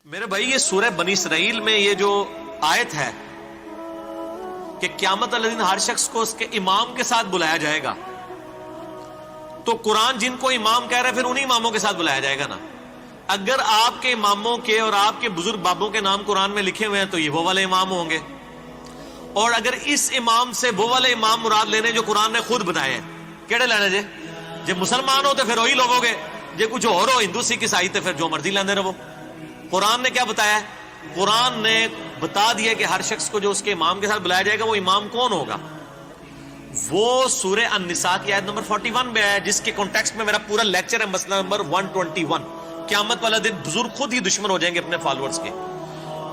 میرے بھائی یہ سورہ بنی اسرائیل میں یہ جو آیت ہے کہ قیامت والے دن ہر شخص کو اس کے امام کے ساتھ بلایا جائے گا، تو قرآن جن کو امام کہہ رہا ہے پھر انہی اماموں کے ساتھ بلایا جائے گا نا۔ اگر آپ کے اماموں کے اور آپ کے بزرگ بابوں کے نام قرآن میں لکھے ہوئے ہیں تو یہ وہ والے امام ہوں گے، اور اگر اس امام سے وہ والے امام مراد لینے جو قرآن نے خود بتائے ہیں، کیڑے لینے جے؟ جب مسلمان ہو تو پھر وہی لوگوں گے، جے کچھ اور ہو ہندو سکھ عیسائی تو پھر جو مرضی لیندے رہو۔ قرآن نے کیا بتایا ہے؟ قرآن نے بتا دیا کہ ہر شخص کو جو اس کے امام کے ساتھ بلایا جائے گا وہ امام کون ہوگا؟ وہ سورہ النساء کی آیت نمبر 41 میں ہے، جس کے کانٹیکسٹ میں میرا پورا لیکچر ہے، مسئلہ نمبر 121، قیامت والا دن بزرگ خود ہی دشمن ہو جائیں گے اپنے فالوورز کے۔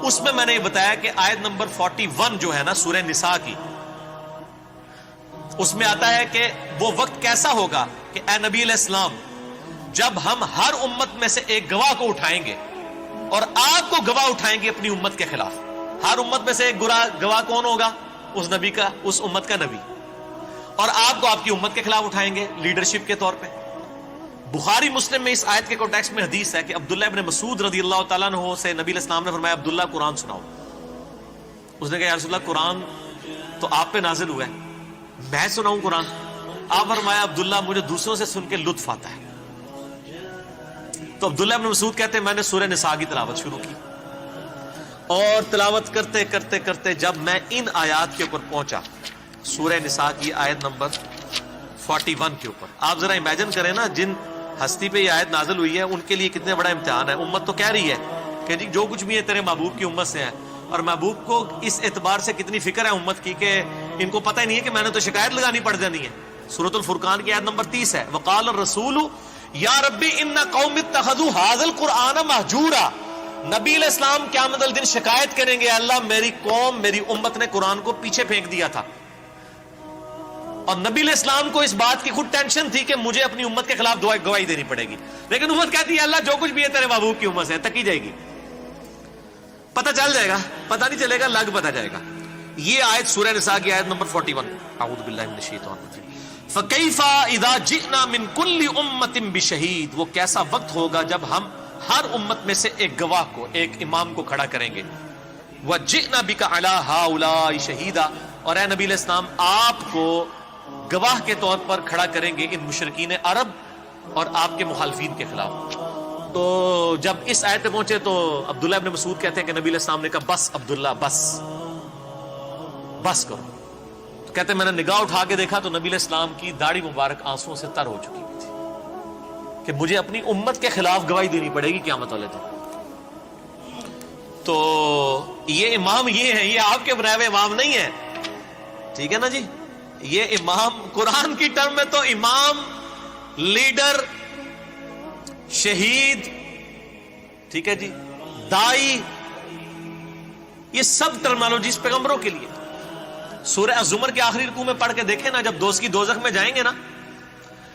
اس میں نے یہ بتایا کہ آیت نمبر 41 جو ہے نا سورہ نساء کی، اس میں آتا ہے کہ وہ وقت کیسا ہوگا کہ اے نبی علیہ السلام، جب ہم ہر امت میں سے ایک گواہ کو اٹھائیں گے اور آپ کو گواہ اٹھائیں گے اپنی امت کے خلاف۔ ہر امت میں سے ایک گواہ کون ہوگا؟ اس نبی کا، اس امت کا نبی، اور آپ کو آپ کی امت کے خلاف اٹھائیں گے لیڈرشپ کے طور پہ۔ بخاری مسلم میں اس آیت کے کانٹیکسٹ میں حدیث ہے کہ عبداللہ ابن مسعود رضی اللہ تعالیٰ عنہ سے نبی علیہ السلام نے فرمایا عبداللہ قرآن سناؤ۔ اس نے کہا یا رسول اللہ قرآن تو آپ پہ نازل ہوا ہے، میں سناؤں قرآن؟ آپ فرمایا عبداللہ مجھے دوسروں سے سن کے لطف آتا ہے۔ تو عبداللہ ابن مسعود کہتے ہیں میں نے سورہ نساء کی تلاوت شروع کی، اور تلاوت کرتے کرتے کرتے جب میں ان آیات کے اوپر پہنچا، سورہ نساء کی آیت نمبر 41 کے اوپر، آپ ذرا امیجن کریں نا جن ہستی پہ یہ آیت نازل ہوئی ہے ان کے لیے کتنے بڑا امتحان ہے۔ امت تو کہہ رہی ہے کہ جی جو کچھ بھی ہے تیرے محبوب کی امت سے ہے، اور محبوب کو اس اعتبار سے کتنی فکر ہے امت کی کہ ان کو پتہ ہی نہیں ہے کہ میں نے تو شکایت لگانی پڑ جانی ہے۔ سورۃ الفرقان کی آیت نمبر 30 ہے، وقال الرسول یا ربی ان قوم اتخذوا ھذا القرآن مہجورا۔ نبی علیہ السلام قیامت الدن شکایت کریں گے اللہ میری قوم، میری امت نے قرآن کو پیچھے پھینک دیا تھا، اور نبی علیہ السلام کو اس بات کی خود ٹینشن تھی کہ مجھے اپنی امت کے خلاف گواہی دینی پڑے گی، لیکن امت کہتی ہے اللہ جو کچھ بھی ہے تیرے محبوب کی امت سے تکی جائے گی، پتہ چل جائے گا، پتہ نہیں چلے گا، لگ پتہ جائے گا۔ یہ آیت سورہ نساء کی آیت نمبر 41، اعوذ باللہ من الشیطان الرجیم۔ فَكَيْفَ إِذَا جِئْنَا مِن كُلِّ أُمَّةٍ بِشَهِيدٍ، وہ کیسا وقت ہوگا جب ہم ہر امت میں سے ایک گواہ کو، ایک امام کو کھڑا کریں گے۔ وَجِئْنَا بِكَ عَلَىٰ هَٰؤُلَاءِ شَهِيدًا، اور اے نبی علیہ السلام آپ کو گواہ کے طور پر کھڑا کریں گے ان مشرکین عرب اور آپ کے مخالفین کے خلاف۔ تو جب اس آیت پہ پہنچے تو عبداللہ ابن مسعود کہتے ہیں کہ نبی علیہ السلام نے کہا بس عبداللہ بس کرو۔ تو کہتے ہیں میں نے نگاہ اٹھا کے دیکھا تو نبی علیہ السلام کی داڑھی مبارک آنسوؤں سے تر ہو چکی ہوئی تھی کہ مجھے اپنی امت کے خلاف گواہی دینی پڑے گی قیامت والے دن۔ تو یہ امام یہ ہے، یہ آپ کے بنائے ہوئے امام نہیں ہے، ٹھیک ہے نا جی؟ یہ امام قرآن کی ٹرم میں تو امام، لیڈر، شہید، ٹھیک ہے جی، دائی، یہ سب ٹرمینالوجیز پیغمبروں کے لیے۔ سورہ الزمر کے آخری رکوع میں پڑھ کے دیکھیں نا، جب دوست کی دوزخ میں جائیں گے نا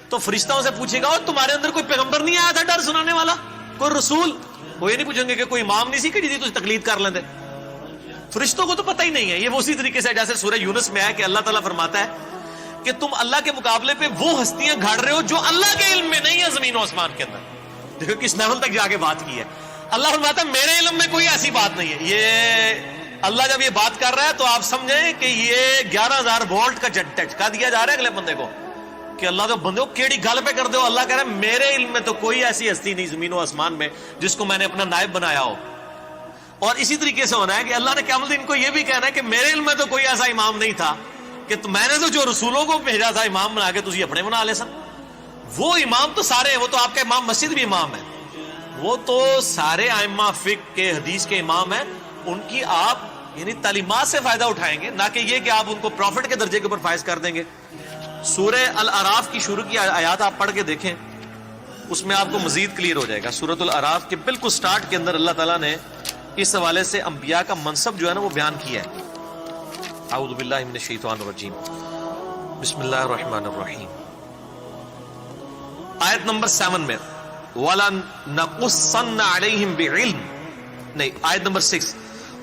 تو فرشتوں سے پوچھے گا اور تمہارے اندر کوئی پیغمبر نہیں آیا تھا ڈر سنانے والا، کوئی رسول؟ وہ یہ نہیں پوچھیں گے کہ کوئی امام نہیں سی کھڑی تھی تو تقلید کر لیندے۔ فرشتوں کو تو پتہ ہی نہیں ہے۔ یہ وہ اسی طریقے سے جیسے سورہ یونس میں ہے کہ اللہ تعالیٰ فرماتا ہے کہ تم اللہ کے مقابلے پہ وہ ہستیاں گھاڑ رہے ہو جو اللہ کے علم میں نہیں ہے زمین و آسمان کے اندر۔ دیکھو کس لیول تک جا کے بات کی ہے۔ اللہ فرماتا ہے میرے علم میں کوئی ایسی بات نہیں ہے۔ یہ اللہ جب یہ بات کر رہا ہے تو آپ سمجھیں کہ یہ 11,000 وولٹ کا جھٹکا دیا جا رہا ہے اگلے بندے کو کہ اللہ تو بندے کو کیڑی گل پہ کر دو۔ اللہ کہہ رہا ہے میرے علم میں تو کوئی ایسی ہستی نہیں زمین و آسمان میں جس کو میں نے اپنا نائب بنایا ہو۔ اور اسی طریقے سے ہونا ہے کہ اللہ نے قیامت دن کو یہ بھی کہنا ہے کہ میرے علم میں تو کوئی ایسا امام نہیں تھا کہ میں نے تو جو رسولوں کو بھیجا تھا امام بنا کے تجھے اپنے بنا لے سن۔ وہ امام تو سارے ہیں، وہ تو آپ کا امام مسجد بھی امام ہے، وہ تو سارے ائمہ فقہ کے حدیث کے امام ہیں، ان کی آپ یعنی تعلیمات سے فائدہ اٹھائیں گے، نہ کہ یہ کہ آپ ان کو پروفٹ کے درجے کے اوپر فائز کر دیں گے۔ سورہ الاعراف کی شروع کی آیات آپ پڑھ کے دیکھیں، اس میں آپ کو مزید کلیئر ہو جائے گا۔ سورۃ الاعراف کے بالکل سٹارٹ کے اندر اللہ تعالیٰ نے اس حوالے سے انبیاء کا منصب جو ہے نا وہ بیان کیا ہے۔ اعوذ باللہ من الشیطان الرجیم، بسم اللہ الرحمن الرحیم۔ آیت نمبر 7 میں وَلَنَقُصَّنَّ عَلَيْهِمْ بِعِلْمٍ، نہیں آیت نمبر 6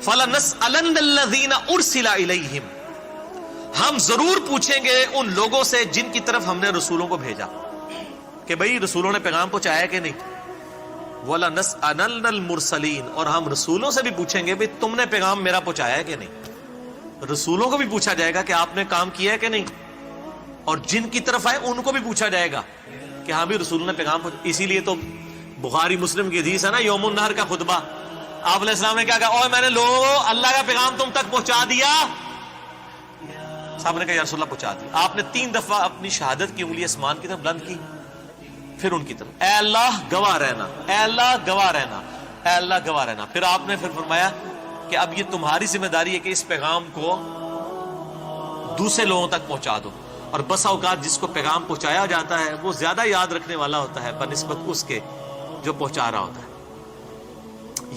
فَلَنَسْأَلَنَّ الَّذِينَ أُرْسِلَ إِلَيْهِمْ، ہم ضرور پوچھیں گے ان لوگوں سے جن کی طرف ہم نے رسولوں کو بھیجا کہ بھئی رسولوں نے پیغام پہنچایا کہ نہیں۔ وَلَنَسْأَلَنَّ الْمُرْسَلِينَ، اور ہم رسولوں سے بھی پوچھیں گے بھی تم نے پیغام میرا پہنچایا ہے کہ نہیں. رسولوں کو بھی پوچھا جائے گا کہ آپ نے کام کیا ہے کہ نہیں، اور جن کی طرف آئے ان کو بھی پوچھا جائے گا کہ ہاں بھی رسول نے پیغام پہنچا. اسی لیے تو بخاری مسلم کی حدیث ہے نا، یوم النہر کا خطبہ، آپ علیہ السلام نے کیا کہا، اوہ میں نے لوگوں اللہ کا پیغام تم تک پہنچا دیا. صاحب نے کہا یا رسول اللہ پہنچا دیا. آپ نے 3 دفعہ اپنی شہادت کی انگلی آسمان کی طرف بلند کی، پھر ان کی طرف، اے اللہ گواہ رہنا، اے اللہ گواہ رہنا، اے اللہ گواہ رہنا. پھر آپ نے پھر فرمایا کہ اب یہ تمہاری ذمہ داری ہے کہ اس پیغام کو دوسرے لوگوں تک پہنچا دو. اور بسا اوقات جس کو پیغام پہنچایا جاتا ہے وہ زیادہ یاد رکھنے والا ہوتا ہے بنسبت اس کے جو پہنچا رہا ہوتا ہے.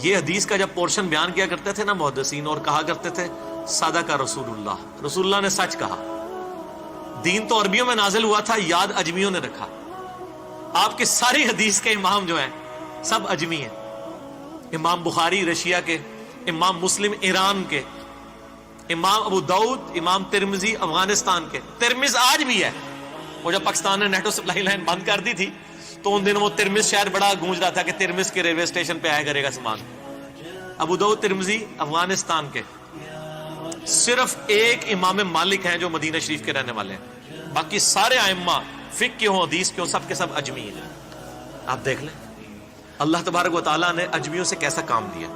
یہ حدیث کا جب پورشن بیان کیا کرتے تھے نا محدثین، اور کہا کرتے تھے صدق رسول اللہ، رسول اللہ نے سچ کہا. دین تو عربیوں میں نازل ہوا تھا، یاد اجمیوں نے رکھا. آپ کے ساری حدیث کے امام جو ہیں سب اجمی ہیں. امام بخاری رشیا کے، امام مسلم ایران کے، امام ابو داؤد، امام ترمذی افغانستان کے. ترمذ آج بھی ہے. وہ جب پاکستان نے نیٹو سپلائی لائن بند کر دی تھی تو ان دنوں وہ ترمذ شہر بڑا گونج رہا تھا کہ ترمذ کے ریلوے اسٹیشن پہ آیا کرے گا سامان. ابو داؤد ترمذی افغانستان کے. صرف ایک امام مالک ہیں جو مدینہ شریف کے رہنے والے ہیں، باقی سارے ائمہ فقہ کے ہوں حدیث کے ہوں سب کے سب اجمی ہیں. آپ دیکھ لیں اللہ تبارک و تعالیٰ نے اجمیوں سے کیسا کام دیا.